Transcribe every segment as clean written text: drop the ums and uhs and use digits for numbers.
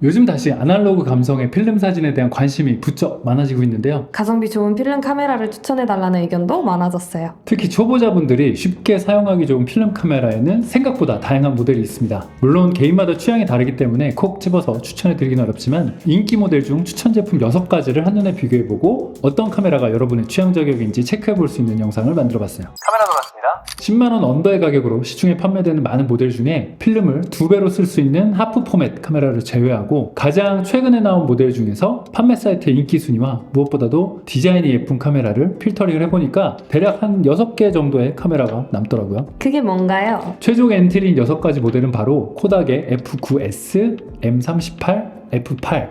요즘 다시 아날로그 감성의 필름 사진에 대한 관심이 부쩍 많아지고 있는데요. 가성비 좋은 필름 카메라를 추천해달라는 의견도 많아졌어요. 특히 초보자분들이 쉽게 사용하기 좋은 필름 카메라에는 생각보다 다양한 모델이 있습니다. 물론 개인마다 취향이 다르기 때문에 콕 집어서 추천해드리긴 어렵지만 인기 모델 중 추천 제품 6가지를 한눈에 비교해보고 어떤 카메라가 여러분의 취향 저격인지 체크해볼 수 있는 영상을 만들어봤어요. 카메라도 같습니다. 10만원 언더의 가격으로 시중에 판매되는 많은 모델 중에 필름을 2배로 쓸 수 있는 하프 포맷 카메라를 제외하고 가장 최근에 나온 모델 중에서 판매 사이트의 인기 순위와 무엇보다도 디자인이 예쁜 카메라를 필터링을 해보니까 대략 한 6개 정도의 카메라가 남더라고요. 그게 뭔가요? 최종 엔트리인 6가지 모델은 바로 코닥의 F9S, M38, F8,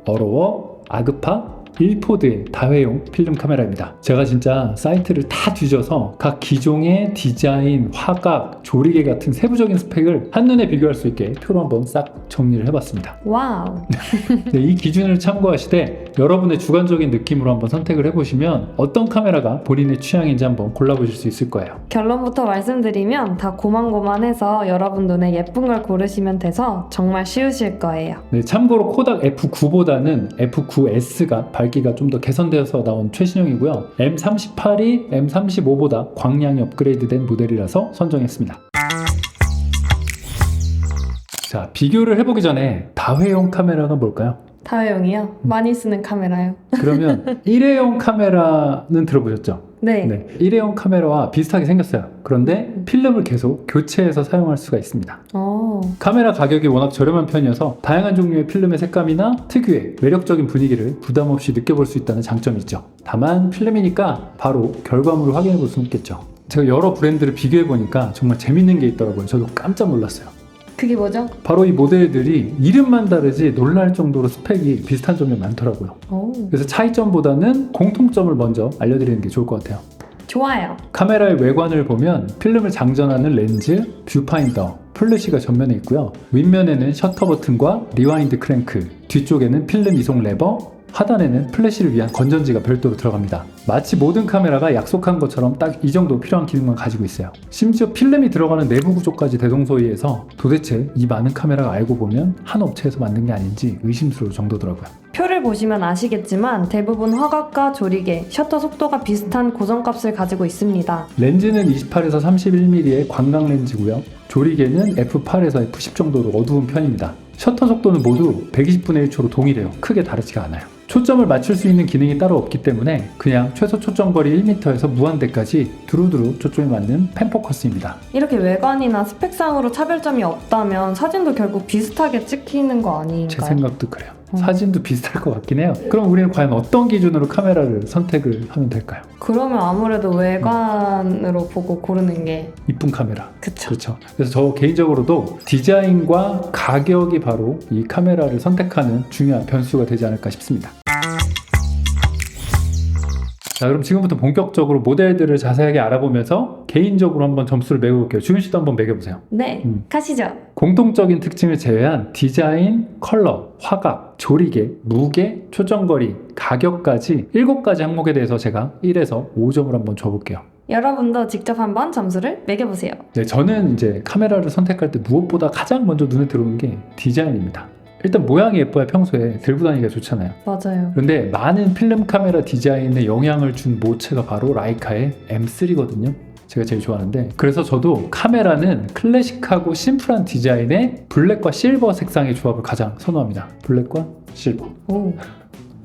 어로워, 아그파, 일포드의 다회용 필름 카메라입니다. 제가 진짜 사이트를 다 뒤져서 각 기종의 디자인, 화각, 조리개 같은 세부적인 스펙을 한눈에 비교할 수 있게 표로 한번 싹 정리를 해봤습니다. 와우. 네, 이 기준을 참고하시되 여러분의 주관적인 느낌으로 한번 선택을 해보시면 어떤 카메라가 본인의 취향인지 한번 골라보실 수 있을 거예요. 결론부터 말씀드리면 다 고만고만해서 여러분 눈에 예쁜 걸 고르시면 돼서 정말 쉬우실 거예요. 네, 참고로 코닥 F9보다는 F9S가 밝기가 좀 더 개선되어서 나온 최신형이고요. M38이 M35보다 광량이 업그레이드된 모델이라서 선정했습니다. 자, 비교를 해보기 전에 다회용 카메라가 뭘까요? 다회용이요? 많이 쓰는 카메라요. 그러면 일회용 카메라는 들어보셨죠? 네. 일회용 카메라와 비슷하게 생겼어요. 그런데 필름을 계속 교체해서 사용할 수가 있습니다. 카메라 가격이 워낙 저렴한 편이어서 다양한 종류의 필름의 색감이나 특유의 매력적인 분위기를 부담 없이 느껴볼 수 있다는 장점이 있죠. 다만 필름이니까 바로 결과물을 확인해 볼 수는 없겠죠. 제가 여러 브랜드를 비교해 보니까 정말 재밌는 게 있더라고요. 저도 깜짝 놀랐어요. 그게 뭐죠? 바로 이 모델들이 이름만 다르지 놀랄 정도로 스펙이 비슷한 점이 많더라고요. 그래서 차이점보다는 공통점을 먼저 알려드리는 게 좋을 것 같아요. 좋아요. 카메라의 외관을 보면 필름을 장전하는 렌즈, 뷰파인더, 플래시가 전면에 있고요. 윗면에는 셔터 버튼과 리와인드 크랭크, 뒤쪽에는 필름 이송 레버, 하단에는 플래시를 위한 건전지가 별도로 들어갑니다. 마치 모든 카메라가 약속한 것처럼 딱 이 정도 필요한 기능만 가지고 있어요. 심지어 필름이 들어가는 내부 구조까지 대동소이해서 도대체 이 많은 카메라가 알고 보면 한 업체에서 만든 게 아닌지 의심스러울 정도더라고요. 표를 보시면 아시겠지만 대부분 화각과 조리개, 셔터 속도가 비슷한 고정값을 가지고 있습니다. 렌즈는 28에서 31mm의 광각 렌즈고요. 조리개는 F8에서 F10 정도로 어두운 편입니다. 셔터 속도는 모두 120분의 1초로 동일해요. 크게 다르지가 않아요. 초점을 맞출 수 있는 기능이 따로 없기 때문에 그냥 최소 초점거리 1m에서 무한대까지 두루두루 초점이 맞는 펜포커스입니다. 이렇게 외관이나 스펙상으로 차별점이 없다면 사진도 결국 비슷하게 찍히는 거 아닌가요? 제 생각도 그래요. 사진도 비슷할 것 같긴 해요. 그럼 우리는 과연 어떤 기준으로 카메라를 선택을 하면 될까요? 그러면 아무래도 외관으로 보고 고르는 게 이쁜 카메라. 그쵸. 그렇죠. 그래서 저 개인적으로도 디자인과 가격이 바로 이 카메라를 선택하는 중요한 변수가 되지 않을까 싶습니다. 자, 그럼 지금부터 본격적으로 모델들을 자세하게 알아보면서 개인적으로 한번 점수를 매겨볼게요. 주윤 씨도 한번 매겨보세요. 네, 가시죠. 공통적인 특징을 제외한 디자인, 컬러, 화각, 조리개, 무게, 초점거리, 가격까지 7가지 항목에 대해서 제가 1에서 5점을 한번 줘볼게요. 여러분도 직접 한번 점수를 매겨보세요. 네, 저는 이제 카메라를 선택할 때 무엇보다 가장 먼저 눈에 들어오는 게 디자인입니다. 일단 모양이 예뻐야 평소에 들고 다니기가 좋잖아요. 맞아요. 그런데 많은 필름 카메라 디자인에 영향을 준 모체가 바로 라이카의 M3거든요. 제가 제일 좋아하는데, 그래서 저도 카메라는 클래식하고 심플한 디자인의 블랙과 실버 색상의 조합을 가장 선호합니다. 블랙과 실버. 오.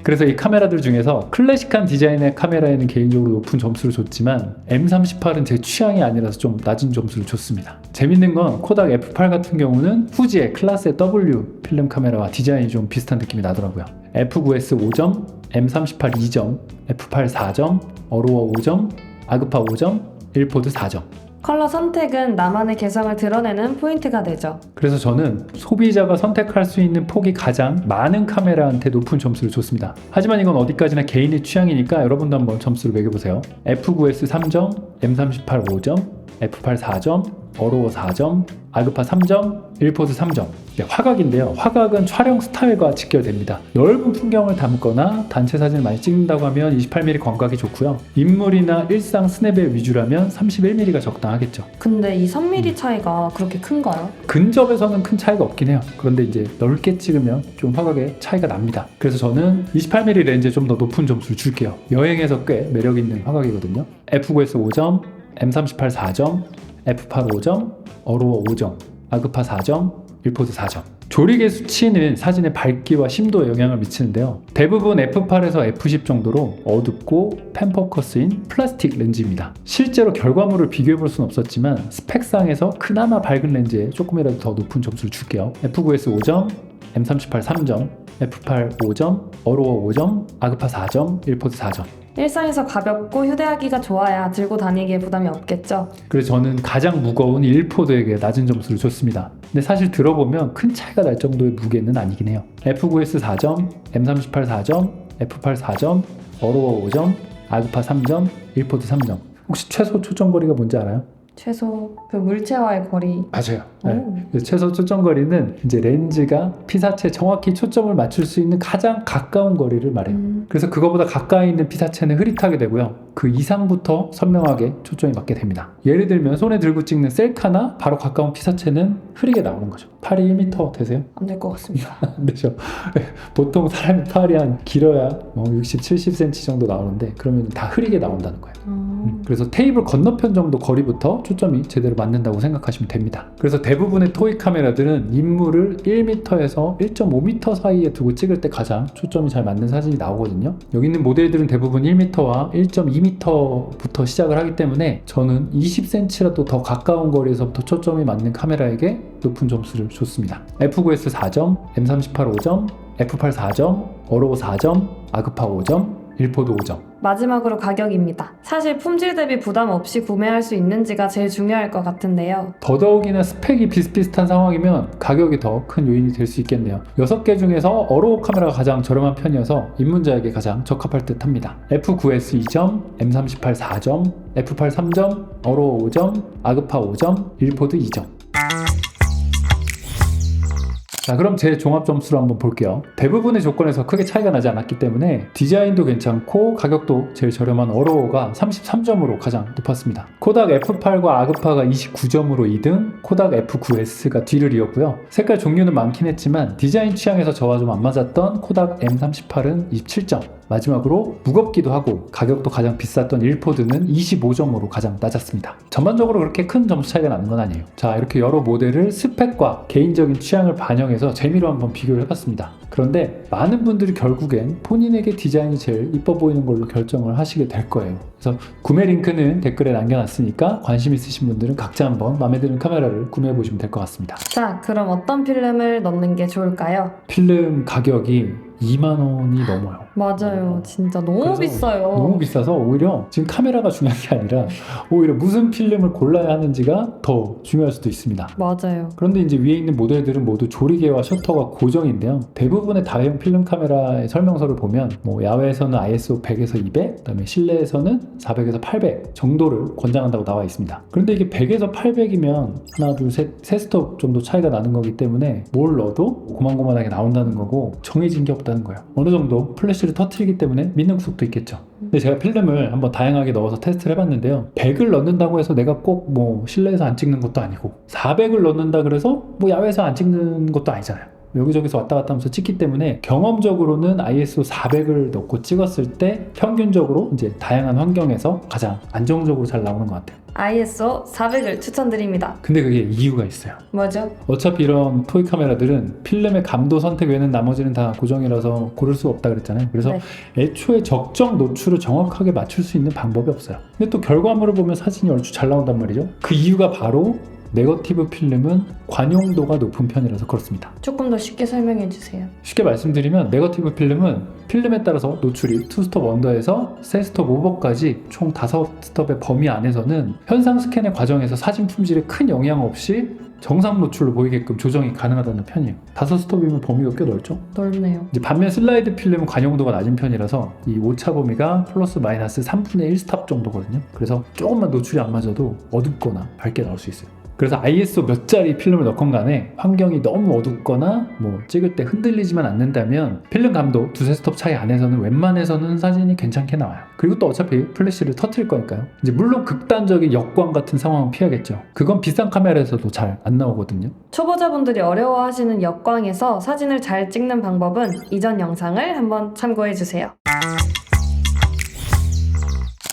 그래서 이 카메라들 중에서 클래식한 디자인의 카메라에는 개인적으로 높은 점수를 줬지만 M38은 제 취향이 아니라서 좀 낮은 점수를 줬습니다. 재밌는 건 코닥 F8 같은 경우는 후지의 클래스의 W 필름 카메라와 디자인이 좀 비슷한 느낌이 나더라고요. F9S 5점, M38 2점, F8 4점, 어로워 5점, 아그파 5점, 일포드 4점. 컬러 선택은 나만의 개성을 드러내는 포인트가 되죠. 그래서 저는 소비자가 선택할 수 있는 폭이 가장 많은 카메라한테 높은 점수를 줬습니다. 하지만 이건 어디까지나 개인의 취향이니까 여러분도 한번 점수를 매겨보세요. F9S 3점, M38 5점, F8 4점, 어로워 4점, 아그파 3점, 1포드 3점. 네, 화각인데요. 화각은 촬영 스타일과 직결됩니다. 넓은 풍경을 담거나 단체 사진을 많이 찍는다고 하면 28mm 광각이 좋고요. 인물이나 일상 스냅의 위주라면 31mm가 적당하겠죠. 근데 이 3mm 차이가 그렇게 큰가요? 근접에서는 큰 차이가 없긴 해요. 그런데 이제 넓게 찍으면 좀 화각의 차이가 납니다. 그래서 저는 28mm 렌즈에 좀 더 높은 점수를 줄게요. 여행에서 꽤 매력 있는 화각이거든요. F9S 5점, M38 4점, F8 5점, 어로워 5점, 아그파 4점, 1포드 4점. 조리개 수치는 사진의 밝기와 심도에 영향을 미치는데요. 대부분 F8에서 F10 정도로 어둡고 펜포커스인 플라스틱 렌즈입니다. 실제로 결과물을 비교해 볼 수는 없었지만 스펙상에서 그나마 밝은 렌즈에 조금이라도 더 높은 점수를 줄게요. F9S 5점, M38 3점, F8 5점, 어로워 5점, 아그파 4점, 1포드 4점. 일상에서 가볍고 휴대하기가 좋아야 들고 다니기에 부담이 없겠죠? 그래서 저는 가장 무거운 1포드에게 낮은 점수를 줬습니다. 근데 사실 들어보면 큰 차이가 날 정도의 무게는 아니긴 해요. F9S 4점, M38 4점, F8 4점, 어로워 5점, 아그파 3점, 1포드 3점. 혹시 최소 초점거리가 뭔지 알아요? 최소 그 물체와의 거리. 맞아요. 오. 네. 최소 초점거리는 이제 렌즈가 피사체에 정확히 초점을 맞출 수 있는 가장 가까운 거리를 말해요. 그래서 그거보다 가까이 있는 피사체는 흐릿하게 되고요. 그 이상부터 선명하게 초점이 맞게 됩니다. 예를 들면 손에 들고 찍는 셀카나 바로 가까운 피사체는 흐리게 나오는 거죠. 팔이 1m 되세요? 안 될 것 같습니다. 안 되죠. 보통 사람의 팔이 한 길어야 60, 70cm 정도 나오는데 그러면 다 흐리게 나온다는 거예요. 그래서 테이블 건너편 정도 거리부터 초점이 제대로 맞는다고 생각하시면 됩니다. 그래서 대부분의 토이 카메라들은 인물을 1m에서 1.5m 사이에 두고 찍을 때 가장 초점이 잘 맞는 사진이 나오거든요. 여기 있는 모델들은 대부분 1m와 1.2m부터 시작을 하기 때문에 저는 20cm라도 더 가까운 거리에서부터 초점이 맞는 카메라에게 높은 점수를 줬습니다. F9S 4점, M38 5점, F8 4점, 어로워 4점, 아그파 5점, 1포드 5점. 마지막으로 가격입니다. 사실 품질 대비 부담 없이 구매할 수 있는지가 제일 중요할 것 같은데요. 더더욱이나 스펙이 비슷비슷한 상황이면 가격이 더 큰 요인이 될 수 있겠네요. 6개 중에서 어로워 카메라가 가장 저렴한 편이어서 입문자에게 가장 적합할 듯 합니다. F9S 2점, M38 4점, F8 3점, 어로워 5점, 아그파 5점, 1포드 2점. 자, 그럼 제 종합 점수를 한번 볼게요. 대부분의 조건에서 크게 차이가 나지 않았기 때문에 디자인도 괜찮고 가격도 제일 저렴한 어로워가 33점으로 가장 높았습니다. 코닥 F8과 아그파가 29점으로 2등, 코닥 F9S가 뒤를 이었고요. 색깔 종류는 많긴 했지만 디자인 취향에서 저와 좀 안 맞았던 코닥 M38은 27점, 마지막으로 무겁기도 하고 가격도 가장 비쌌던 1포드는 25점으로 가장 낮았습니다. 전반적으로 그렇게 큰 점수 차이가 나는 건 아니에요. 자, 이렇게 여러 모델을 스펙과 개인적인 취향을 반영해서 재미로 한번 비교를 해봤습니다. 그런데 많은 분들이 결국엔 본인에게 디자인이 제일 이뻐 보이는 걸로 결정을 하시게 될 거예요. 그래서 구매 링크는 댓글에 남겨놨으니까 관심 있으신 분들은 각자 한번 마음에 드는 카메라를 구매해 보시면 될 것 같습니다. 자, 그럼 어떤 필름을 넣는 게 좋을까요? 필름 가격이 2만 원이 넘어요. 맞아요. 진짜 너무 그래서 비싸요. 너무 비싸서 오히려 지금 카메라가 중요한 게 아니라 오히려 무슨 필름을 골라야 하는지가 더 중요할 수도 있습니다. 맞아요. 그런데 이제 위에 있는 모델들은 모두 조리개와 셔터가 고정인데요. 대부분의 다회용 필름 카메라의 설명서를 보면 뭐 야외에서는 ISO 100에서 200, 그다음에 실내에서는 400에서 800 정도를 권장한다고 나와 있습니다. 그런데 이게 100에서 800이면 하나, 둘, 셋, 세 스톱 정도 차이가 나는 거기 때문에 뭘 넣어도 고만고만하게 나온다는 거고 정해진 게 없다는 거예요. 어느 정도 플래시를 터트리기 때문에 믿는 구석도 있겠죠. 근데 제가 필름을 한번 다양하게 넣어서 테스트를 해봤는데요. 100을 넣는다고 해서 내가 꼭 뭐 실내에서 안 찍는 것도 아니고 400을 넣는다 그래서 뭐 야외에서 안 찍는 것도 아니잖아요. 여기저기서 왔다 갔다 하면서 찍기 때문에 경험적으로는 ISO 400을 넣고 찍었을 때 평균적으로 이제 다양한 환경에서 가장 안정적으로 잘 나오는 것 같아요. ISO 400을 추천드립니다. 근데 그게 이유가 있어요. 뭐죠? 어차피 이런 토이 카메라들은 필름의 감도 선택 외에는 나머지는 다 고정이라서 고를 수 없다 그랬잖아요. 그래서 네. 애초에 적정 노출을 정확하게 맞출 수 있는 방법이 없어요. 근데 또 결과물을 보면 사진이 얼추 잘 나온단 말이죠. 그 이유가 바로 네거티브 필름은 관용도가 높은 편이라서 그렇습니다. 조금 더 쉽게 설명해 주세요. 쉽게 말씀드리면 네거티브 필름은 필름에 따라서 노출이 2스톱 언더에서 3스톱 오버까지 총 5스톱의 범위 안에서는 현상 스캔의 과정에서 사진 품질에 큰 영향 없이 정상 노출로 보이게끔 조정이 가능하다는 편이에요. 5스톱이면 범위가 꽤 넓죠? 넓네요. 이제 반면 슬라이드 필름은 관용도가 낮은 편이라서 이 오차 범위가 플러스 마이너스 3분의 1 스탑 정도거든요. 그래서 조금만 노출이 안 맞아도 어둡거나 밝게 나올 수 있어요. 그래서 ISO 몇 짜리 필름을 넣건 간에 환경이 너무 어둡거나 뭐 찍을 때 흔들리지만 않는다면 필름 감도 두세 스톱 차이 안에서는 웬만해서는 사진이 괜찮게 나와요. 그리고 또 어차피 플래시를 터트릴 거니까요. 이제 물론 극단적인 역광 같은 상황은 피하겠죠. 그건 비싼 카메라에서도 잘 안 나오거든요. 초보자분들이 어려워하시는 역광에서 사진을 잘 찍는 방법은 이전 영상을 한번 참고해주세요.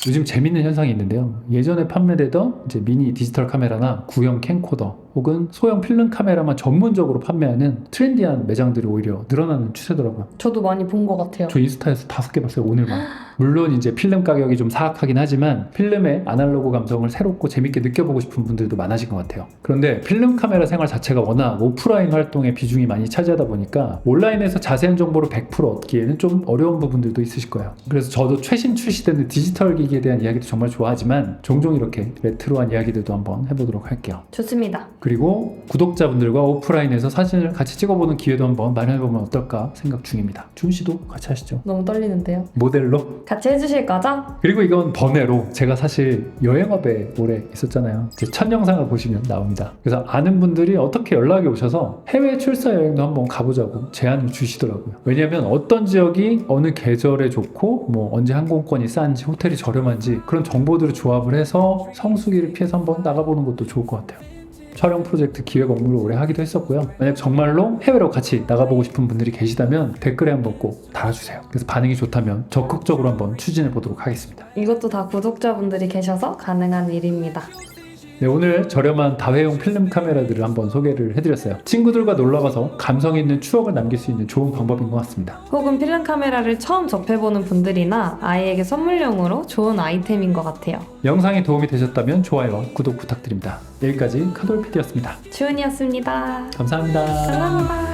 요즘 재밌는 현상이 있는데요. 예전에 판매되던 이제 미니 디지털 카메라나 구형 캠코더 혹은 소형 필름 카메라만 전문적으로 판매하는 트렌디한 매장들이 오히려 늘어나는 추세더라고요. 저도 많이 본 것 같아요. 저 인스타에서 5개 봤어요, 오늘만. 물론 이제 필름 가격이 좀 사악하긴 하지만 필름의 아날로그 감성을 새롭고 재밌게 느껴보고 싶은 분들도 많아진 것 같아요. 그런데 필름 카메라 생활 자체가 워낙 오프라인 활동의 비중이 많이 차지하다 보니까 온라인에서 자세한 정보를 100% 얻기에는 좀 어려운 부분들도 있으실 거예요. 그래서 저도 최신 출시되는 디지털 기기에 대한 이야기도 정말 좋아하지만 종종 이렇게 레트로한 이야기들도 한번 해보도록 할게요. 좋습니다. 그리고 구독자분들과 오프라인에서 사진을 같이 찍어보는 기회도 한번 마련해보면 어떨까 생각 중입니다. 준 씨도 같이 하시죠. 너무 떨리는데요. 모델로. 같이 해주실 거죠? 그리고 이건 번외로 제가 사실 여행업에 오래 있었잖아요. 제 첫 영상을 보시면 나옵니다. 그래서 아는 분들이 어떻게 연락이 오셔서 해외 출사 여행도 한번 가보자고 제안을 주시더라고요. 왜냐하면 어떤 지역이 어느 계절에 좋고 뭐 언제 항공권이 싼지 호텔이 저렴한지 그런 정보들을 조합을 해서 성수기를 피해서 한번 나가보는 것도 좋을 것 같아요. 촬영 프로젝트 기획 업무를 오래 하기도 했었고요. 만약 정말로 해외로 같이 나가보고 싶은 분들이 계시다면 댓글에 한번 꼭 달아주세요. 그래서 반응이 좋다면 적극적으로 한번 추진해 보도록 하겠습니다. 이것도 다 구독자분들이 계셔서 가능한 일입니다. 네, 오늘 저렴한 다회용 필름 카메라들을 한번 소개를 해드렸어요. 친구들과 놀러가서 감성 있는 추억을 남길 수 있는 좋은 방법인 것 같습니다. 혹은 필름 카메라를 처음 접해보는 분들이나 아이에게 선물용으로 좋은 아이템인 것 같아요. 영상이 도움이 되셨다면 좋아요와 구독 부탁드립니다. 여기까지 카돌 PD였습니다. 주은이었습니다. 감사합니다. 감사합니다.